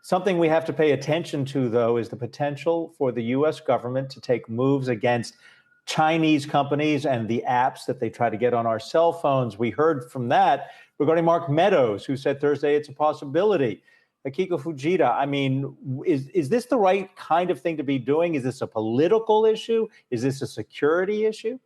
Something we have to pay attention to, though, is the potential for the U.S. government to take moves against Chinese companies and the apps that they try to get on our cell phones. We heard from that regarding Mark Meadows, who said Thursday it's a possibility. Akiko Fujita, I mean, is this the right kind of thing to be doing? Is this a political issue? Is this a security issue?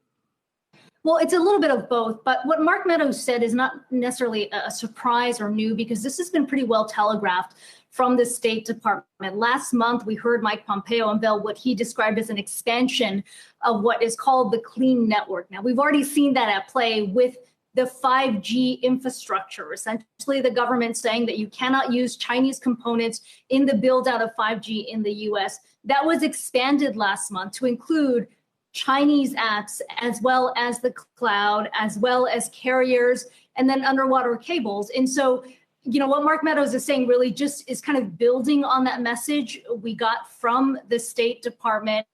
Well, it's a little bit of both, but what Mark Meadows said is not necessarily a surprise or new, because this has been pretty well telegraphed from the State Department. Last month, we heard Mike Pompeo unveil what he described as an expansion of what is called the Clean Network. Now, we've already seen that at play with the 5G infrastructure, essentially the government saying that you cannot use Chinese components in the build out of 5G in the US. That was expanded last month to include Chinese apps, as well as the cloud, as well as carriers, and then underwater cables. And so, you know, what Mark Meadows is saying really just is kind of building on that message we got from the State Department.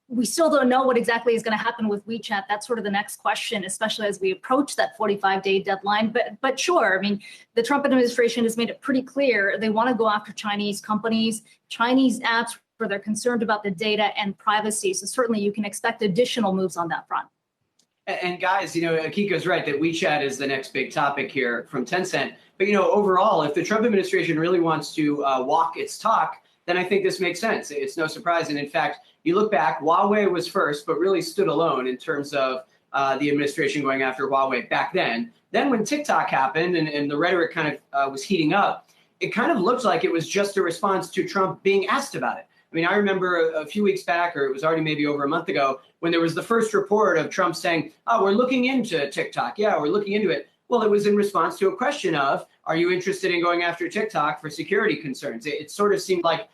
We still don't know what exactly is going to happen with WeChat. That's sort of the next question, especially as we approach that 45-day deadline. But sure, I mean, the Trump administration has made it pretty clear they want to go after Chinese companies, Chinese apps, where they're concerned about the data and privacy. So certainly you can expect additional moves on that front. And guys, you know, Akiko's right that WeChat is the next big topic here from Tencent. But, you know, overall, if the Trump administration really wants to walk its talk, then I think this makes sense. It's no surprise. And in fact, you look back, Huawei was first, but really stood alone in terms of the administration going after Huawei back then. Then when TikTok happened and the rhetoric kind of was heating up, it kind of looked like it was just a response to Trump being asked about it. I mean, I remember a few weeks back, or it was already maybe over a month ago, when there was the first report of Trump saying, oh, we're looking into TikTok. Yeah, we're looking into it. Well, it was in response to a question of, are you interested in going after TikTok for security concerns? It sort of seemed like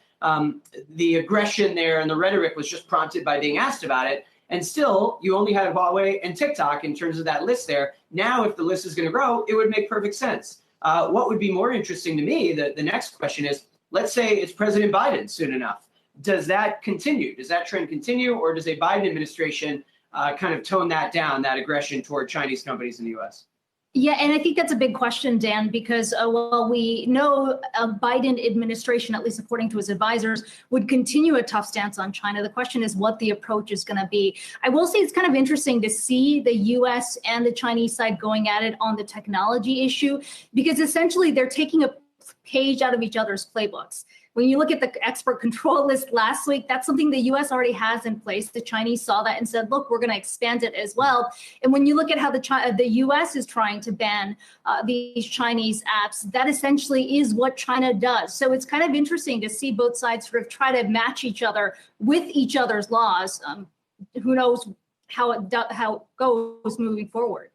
the aggression there and the rhetoric was just prompted by being asked about it. And still, you only had Huawei and TikTok in terms of that list there. Now, if the list is going to grow, it would make perfect sense. What would be more interesting to me, the next question is, let's say it's President Biden soon enough. Does that continue? Does that trend continue, or does a Biden administration kind of tone that down, that aggression toward Chinese companies in the U.S.? Yeah, and I think that's a big question, Dan, because while we know a Biden administration, at least according to his advisors, would continue a tough stance on China, the question is what the approach is going to be. I will say it's kind of interesting to see the U.S. and the Chinese side going at it on the technology issue, because essentially they're taking a page out of each other's playbooks. When you look at the export control list last week, that's something the U.S. already has in place. The Chinese saw that and said, look, we're going to expand it as well. And when you look at how the U.S. is trying to ban these Chinese apps, that essentially is what China does. So it's kind of interesting to see both sides sort of try to match each other with each other's laws. Who knows how it goes moving forward.